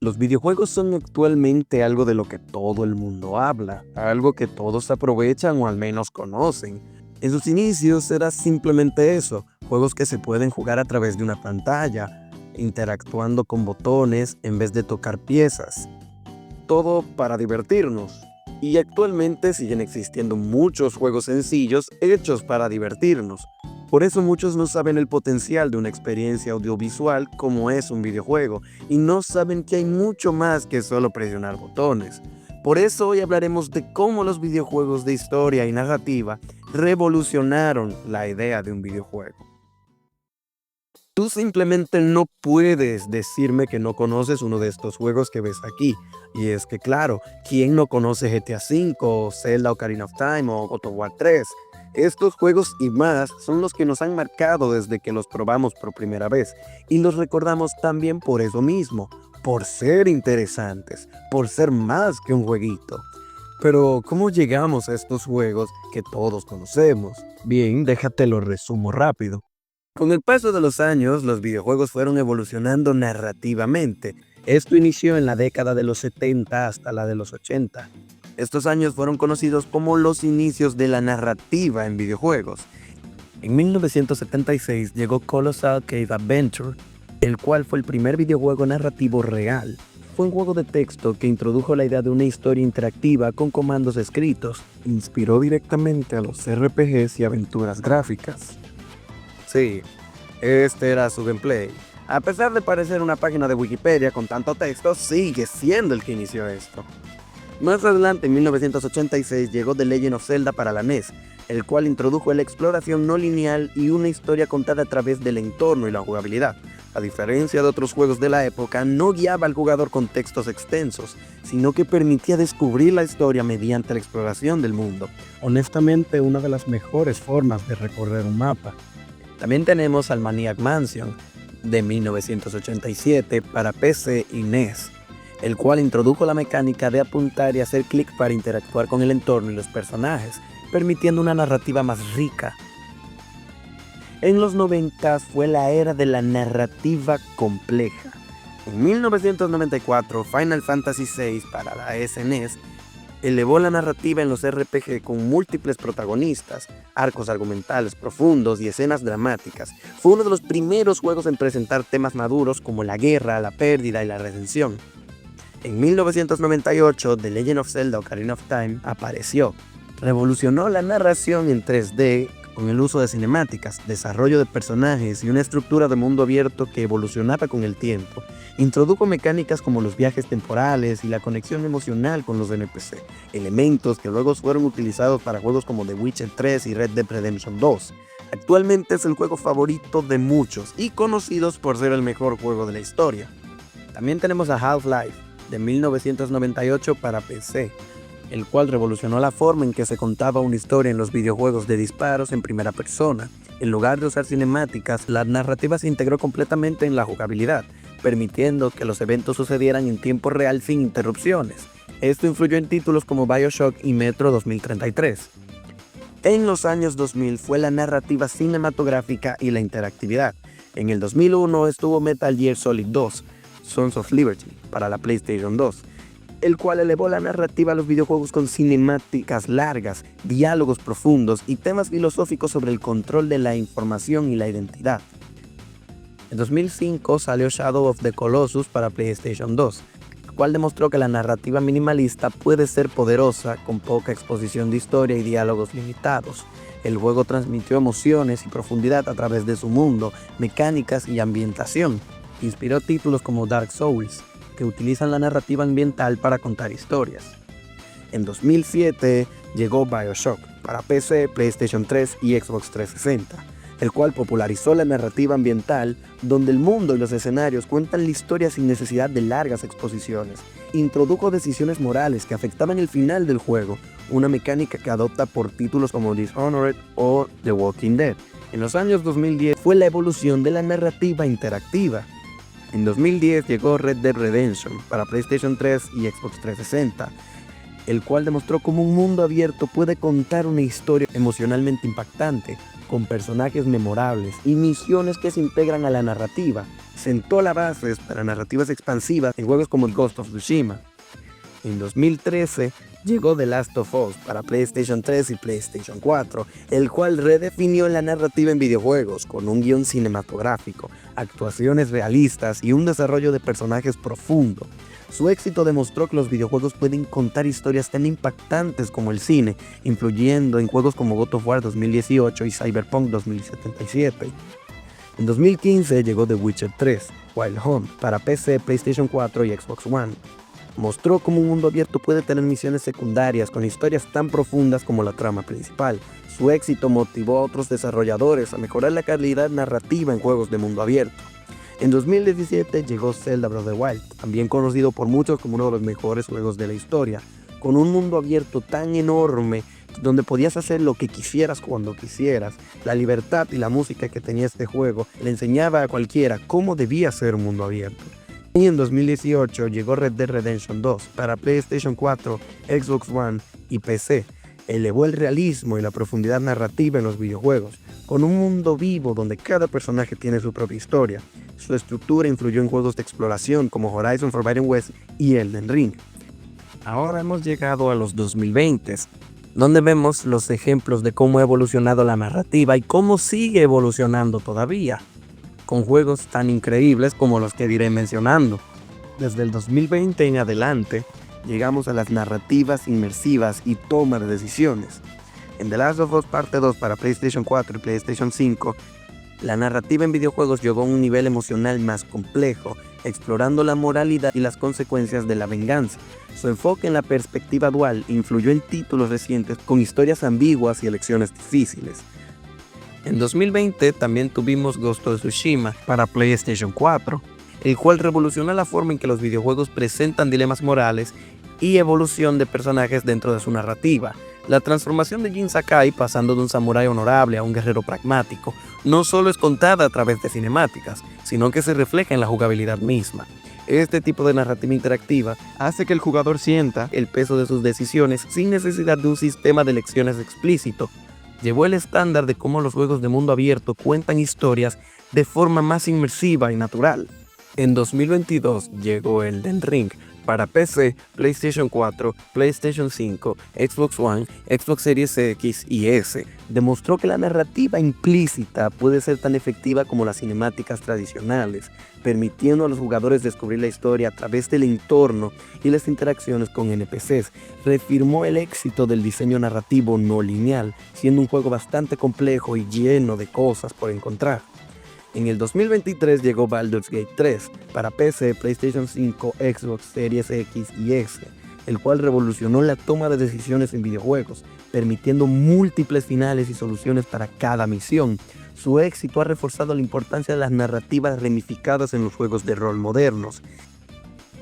Los videojuegos son actualmente algo de lo que todo el mundo habla, algo que todos aprovechan o al menos conocen. En sus inicios era simplemente eso, juegos que se pueden jugar a través de una pantalla, interactuando con botones en vez de tocar piezas. Todo para divertirnos. Y actualmente siguen existiendo muchos juegos sencillos hechos para divertirnos. Por eso muchos no saben el potencial de una experiencia audiovisual como es un videojuego y no saben que hay mucho más que solo presionar botones. Por eso hoy hablaremos de cómo los videojuegos de historia y narrativa revolucionaron la idea de un videojuego. Tú simplemente no puedes decirme que no conoces uno de estos juegos que ves aquí. Y es que claro, ¿quién no conoce GTA V o Zelda Ocarina of Time o God of War 3? Estos juegos y más son los que nos han marcado desde que los probamos por primera vez. Y los recordamos también por eso mismo, por ser interesantes, por ser más que un jueguito. Pero, ¿cómo llegamos a estos juegos que todos conocemos? Bien, déjate lo resumo rápido. Con el paso de los años, los videojuegos fueron evolucionando narrativamente. Esto inició en la década de los 70 hasta la de los 80. Estos años fueron conocidos como los inicios de la narrativa en videojuegos. En 1976 llegó Colossal Cave Adventure, el cual fue el primer videojuego narrativo real. Fue un juego de texto que introdujo la idea de una historia interactiva con comandos escritos. Inspiró directamente a los RPGs y aventuras gráficas. Sí, este era su gameplay. A pesar de parecer una página de Wikipedia con tanto texto, sigue siendo el que inició esto. Más adelante, en 1986, llegó The Legend of Zelda para la NES, el cual introdujo la exploración no lineal y una historia contada a través del entorno y la jugabilidad. A diferencia de otros juegos de la época, no guiaba al jugador con textos extensos, sino que permitía descubrir la historia mediante la exploración del mundo. Honestamente, una de las mejores formas de recorrer un mapa. También tenemos al Maniac Mansion de 1987 para PC y NES, el cual introdujo la mecánica de apuntar y hacer clic para interactuar con el entorno y los personajes, permitiendo una narrativa más rica. En los 90 fue la era de la narrativa compleja. En 1994, Final Fantasy VI para la SNES elevó la narrativa en los RPG con múltiples protagonistas, arcos argumentales profundos y escenas dramáticas. Fue uno de los primeros juegos en presentar temas maduros como la guerra, la pérdida y la redención. En 1998, The Legend of Zelda Ocarina of Time apareció. Revolucionó la narración en 3D con el uso de cinemáticas, desarrollo de personajes y una estructura de mundo abierto que evolucionaba con el tiempo. Introdujo mecánicas como los viajes temporales y la conexión emocional con los NPC, elementos que luego fueron utilizados para juegos como The Witcher 3 y Red Dead Redemption 2. Actualmente es el juego favorito de muchos y conocidos por ser el mejor juego de la historia. También tenemos a Half-Life de 1998 para PC, el cual revolucionó la forma en que se contaba una historia en los videojuegos de disparos en primera persona. En lugar de usar cinemáticas, la narrativa se integró completamente en la jugabilidad, permitiendo que los eventos sucedieran en tiempo real sin interrupciones. Esto influyó en títulos como BioShock y Metro 2033. En los años 2000 fue la narrativa cinematográfica y la interactividad. En el 2001 estuvo Metal Gear Solid 2, Sons of Liberty, para la PlayStation 2, el cual elevó la narrativa a los videojuegos con cinemáticas largas, diálogos profundos y temas filosóficos sobre el control de la información y la identidad. En 2005 salió Shadow of the Colossus para PlayStation 2, el cual demostró que la narrativa minimalista puede ser poderosa con poca exposición de historia y diálogos limitados. El juego transmitió emociones y profundidad a través de su mundo, mecánicas y ambientación. Inspiró títulos como Dark Souls, que utilizan la narrativa ambiental para contar historias. En 2007 llegó BioShock para PC, PlayStation 3 y Xbox 360, el cual popularizó la narrativa ambiental donde el mundo y los escenarios cuentan la historia sin necesidad de largas exposiciones. Introdujo decisiones morales que afectaban el final del juego, una mecánica que adopta por títulos como Dishonored o The Walking Dead. En los años 2010 fue la evolución de la narrativa interactiva. En 2010 llegó Red Dead Redemption para PlayStation 3 y Xbox 360, el cual demostró cómo un mundo abierto puede contar una historia emocionalmente impactante, con personajes memorables y misiones que se integran a la narrativa. Sentó las bases para narrativas expansivas en juegos como Ghost of Tsushima. En 2013 llegó The Last of Us para PlayStation 3 y PlayStation 4, el cual redefinió la narrativa en videojuegos con un guión cinematográfico, actuaciones realistas y un desarrollo de personajes profundo. Su éxito demostró que los videojuegos pueden contar historias tan impactantes como el cine, influyendo en juegos como God of War 2018 y Cyberpunk 2077. En 2015 llegó The Witcher 3, Wild Hunt, para PC, PlayStation 4 y Xbox One. Mostró cómo un mundo abierto puede tener misiones secundarias con historias tan profundas como la trama principal. Su éxito motivó a otros desarrolladores a mejorar la calidad narrativa en juegos de mundo abierto. En 2017 llegó Zelda Breath of the Wild, también conocido por muchos como uno de los mejores juegos de la historia, con un mundo abierto tan enorme donde podías hacer lo que quisieras cuando quisieras. La libertad y la música que tenía este juego le enseñaba a cualquiera cómo debía ser un mundo abierto. Y en 2018 llegó Red Dead Redemption 2 para PlayStation 4, Xbox One y PC. Elevó el realismo y la profundidad narrativa en los videojuegos, con un mundo vivo donde cada personaje tiene su propia historia. Su estructura influyó en juegos de exploración como Horizon Forbidden West y Elden Ring. Ahora hemos llegado a los 2020s, donde vemos los ejemplos de cómo ha evolucionado la narrativa y cómo sigue evolucionando todavía, con juegos tan increíbles como los que iré mencionando. Desde el 2020 en adelante, llegamos a las narrativas inmersivas y toma de decisiones. En The Last of Us Parte 2 para PlayStation 4 y PlayStation 5, la narrativa en videojuegos llegó a un nivel emocional más complejo, explorando la moralidad y las consecuencias de la venganza. Su enfoque en la perspectiva dual influyó en títulos recientes con historias ambiguas y elecciones difíciles. En 2020 también tuvimos Ghost of Tsushima para PlayStation 4, el cual revoluciona la forma en que los videojuegos presentan dilemas morales y evolución de personajes dentro de su narrativa. La transformación de Jin Sakai, pasando de un samurái honorable a un guerrero pragmático, no solo es contada a través de cinemáticas, sino que se refleja en la jugabilidad misma. Este tipo de narrativa interactiva hace que el jugador sienta el peso de sus decisiones sin necesidad de un sistema de elecciones explícito. Llevó el estándar de cómo los juegos de mundo abierto cuentan historias de forma más inmersiva y natural. En 2022 llegó Elden Ring para PC, PlayStation 4, PlayStation 5, Xbox One, Xbox Series X y S. Demostró que la narrativa implícita puede ser tan efectiva como las cinemáticas tradicionales, permitiendo a los jugadores descubrir la historia a través del entorno y las interacciones con NPCs. Reafirmó el éxito del diseño narrativo no lineal, siendo un juego bastante complejo y lleno de cosas por encontrar. En el 2023 llegó Baldur's Gate 3 para PC, PlayStation 5, Xbox Series X y S, el cual revolucionó la toma de decisiones en videojuegos, permitiendo múltiples finales y soluciones para cada misión. Su éxito ha reforzado la importancia de las narrativas ramificadas en los juegos de rol modernos.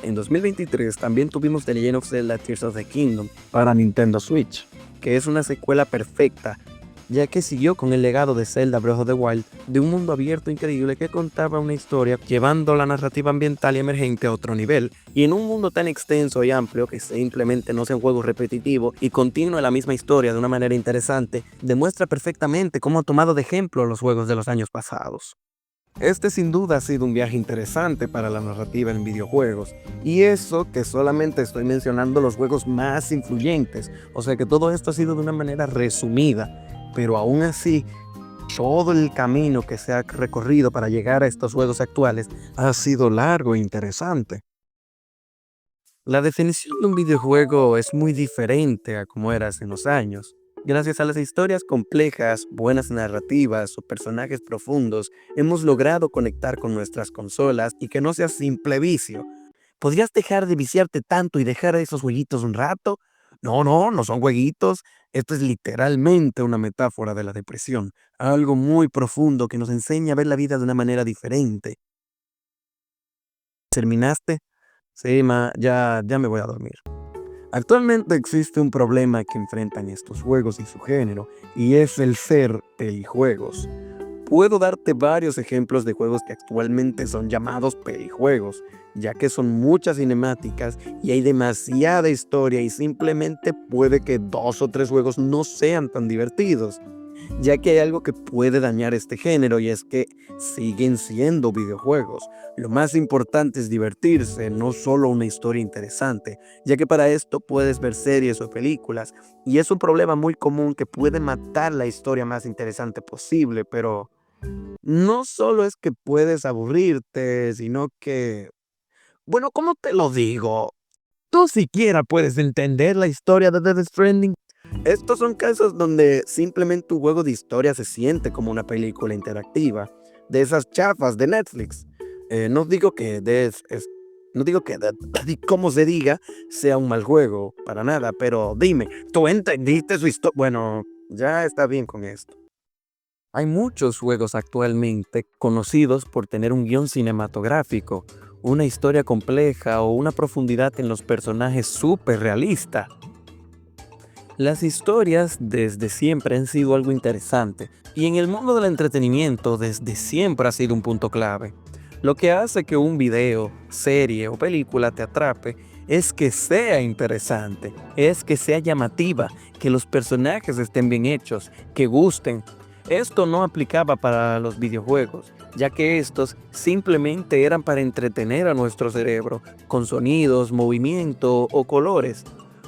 En 2023 también tuvimos The Legend of Zelda Tears of the Kingdom para Nintendo Switch, que es una secuela perfecta, ya que siguió con el legado de Zelda Breath of the Wild, de un mundo abierto increíble que contaba una historia llevando la narrativa ambiental y emergente a otro nivel, y en un mundo tan extenso y amplio que simplemente no sea un juego repetitivo y continúe la misma historia de una manera interesante, demuestra perfectamente cómo ha tomado de ejemplo los juegos de los años pasados. Este sin duda ha sido un viaje interesante para la narrativa en videojuegos, y eso que solamente estoy mencionando los juegos más influyentes, o sea que todo esto ha sido de una manera resumida. Pero aún así, todo el camino que se ha recorrido para llegar a estos juegos actuales ha sido largo e interesante. La definición de un videojuego es muy diferente a como era hace unos años. Gracias a las historias complejas, buenas narrativas o personajes profundos, hemos logrado conectar con nuestras consolas y que no sea simple vicio. ¿Podrías dejar de viciarte tanto y dejar esos jueguitos un rato? No, no, no son jueguitos. Esto es literalmente una metáfora de la depresión, algo muy profundo que nos enseña a ver la vida de una manera diferente. ¿Terminaste? Sí, ya me voy a dormir. Actualmente existe un problema que enfrentan estos juegos y su género, y es el ser pelijuegos. Puedo darte varios ejemplos de juegos que actualmente son llamados pelijuegos, ya que son muchas cinemáticas y hay demasiada historia y simplemente puede que 2 o 3 juegos no sean tan divertidos. ya que hay algo que puede dañar este género y es que siguen siendo videojuegos. Lo más importante es divertirse, no solo una historia interesante, ya que para esto puedes ver series o películas y es un problema muy común que puede matar la historia más interesante posible, pero no solo es que puedes aburrirte, sino que, bueno, ¿cómo te lo digo? Tú siquiera puedes entender la historia de Death Stranding. Estos son casos donde simplemente un juego de historia se siente como una película interactiva, de esas chafas de Netflix. No digo que no digo que como se diga, sea un mal juego, para nada, pero dime, ¿tú entendiste su historia? Bueno, ya está bien con esto. Hay muchos juegos actualmente conocidos por tener un guión cinematográfico, una historia compleja o una profundidad en los personajes súper realista. Las historias desde siempre han sido algo interesante y en el mundo del entretenimiento desde siempre ha sido un punto clave. Lo que hace que un video, serie o película te atrape es que sea interesante, es que sea llamativa, que los personajes estén bien hechos, que gusten. Esto no aplicaba para los videojuegos, ya que estos simplemente eran para entretener a nuestro cerebro, con sonidos, movimiento o colores.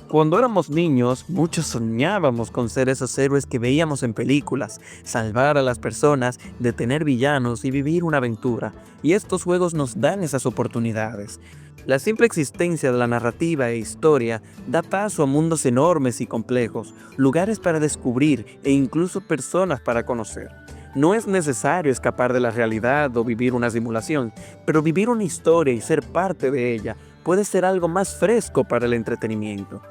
Cuando éramos niños, muchos soñábamos con ser esos héroes que veíamos en películas, salvar a las personas, detener villanos y vivir una aventura, y estos juegos nos dan esas oportunidades. La simple existencia de la narrativa e historia da paso a mundos enormes y complejos, lugares para descubrir e incluso personas para conocer. No es necesario escapar de la realidad o vivir una simulación, pero vivir una historia y ser parte de ella puede ser algo más fresco para el entretenimiento.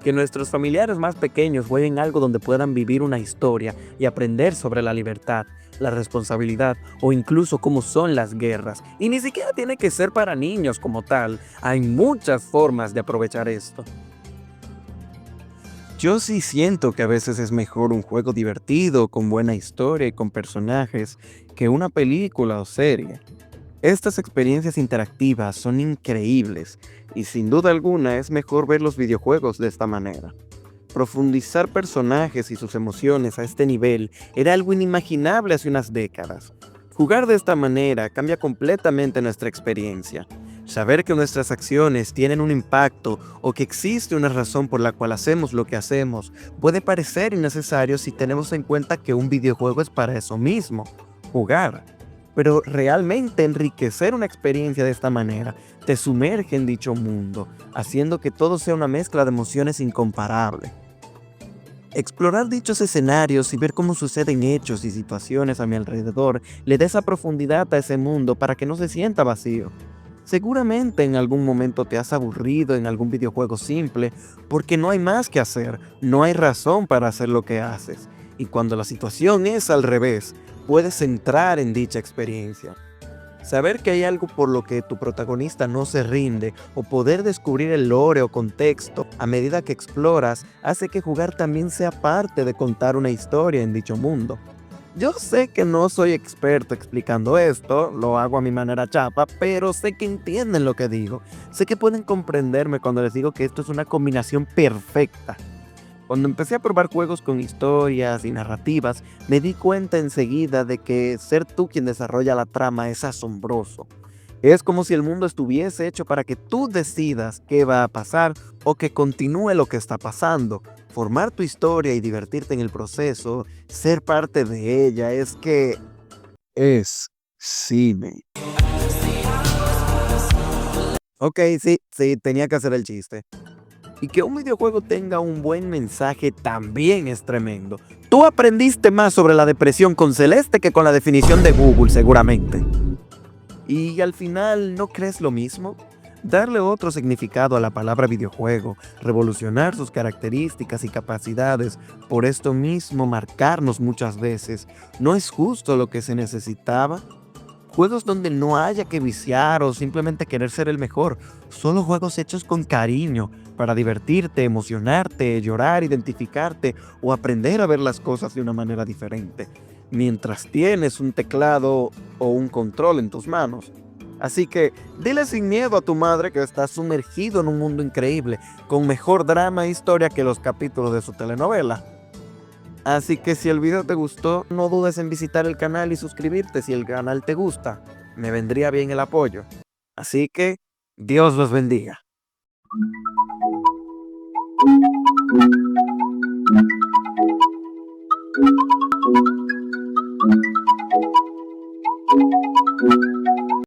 Que nuestros familiares más pequeños jueguen algo donde puedan vivir una historia y aprender sobre la libertad, la responsabilidad o incluso cómo son las guerras. Y ni siquiera tiene que ser para niños como tal. Hay muchas formas de aprovechar esto. Yo sí siento que a veces es mejor un juego divertido, con buena historia y con personajes, que una película o serie. Estas experiencias interactivas son increíbles y sin duda alguna es mejor ver los videojuegos de esta manera. Profundizar personajes y sus emociones a este nivel era algo inimaginable hace unas décadas. Jugar de esta manera cambia completamente nuestra experiencia. Saber que nuestras acciones tienen un impacto o que existe una razón por la cual hacemos lo que hacemos puede parecer innecesario si tenemos en cuenta que un videojuego es para eso mismo, jugar. Pero realmente enriquecer una experiencia de esta manera te sumerge en dicho mundo, haciendo que todo sea una mezcla de emociones incomparable. Explorar dichos escenarios y ver cómo suceden hechos y situaciones a mi alrededor le da esa profundidad a ese mundo para que no se sienta vacío. Seguramente en algún momento te has aburrido en algún videojuego simple porque no hay más que hacer, no hay razón para hacer lo que haces. Y cuando la situación es al revés, puedes entrar en dicha experiencia. Saber que hay algo por lo que tu protagonista no se rinde o poder descubrir el lore o contexto a medida que exploras hace que jugar también sea parte de contar una historia en dicho mundo. Yo sé que no soy experto explicando esto, lo hago a mi manera chapa, pero sé que entienden lo que digo. Sé que pueden comprenderme cuando les digo que esto es una combinación perfecta. Cuando empecé a probar juegos con historias y narrativas, me di cuenta enseguida de que ser tú quien desarrolla la trama es asombroso. Es como si el mundo estuviese hecho para que tú decidas qué va a pasar o que continúe lo que está pasando. Formar tu historia y divertirte en el proceso, ser parte de ella, es que es cine. Ok, sí, tenía que hacer el chiste. Y que un videojuego tenga un buen mensaje también es tremendo. Tú aprendiste más sobre la depresión con Celeste que con la definición de Google, seguramente. Y al final, ¿no crees lo mismo? Darle otro significado a la palabra videojuego, revolucionar sus características y capacidades, por esto mismo marcarnos muchas veces, ¿no es justo lo que se necesitaba? Juegos donde no haya que viciar o simplemente querer ser el mejor. Solo juegos hechos con cariño, para divertirte, emocionarte, llorar, identificarte o aprender a ver las cosas de una manera diferente, mientras tienes un teclado o un control en tus manos. Así que dile sin miedo a tu madre que estás sumergido en un mundo increíble, con mejor drama e historia que los capítulos de su telenovela. Así que si el video te gustó, no dudes en visitar el canal y suscribirte si el canal te gusta. Me vendría bien el apoyo. Así que, Dios los bendiga.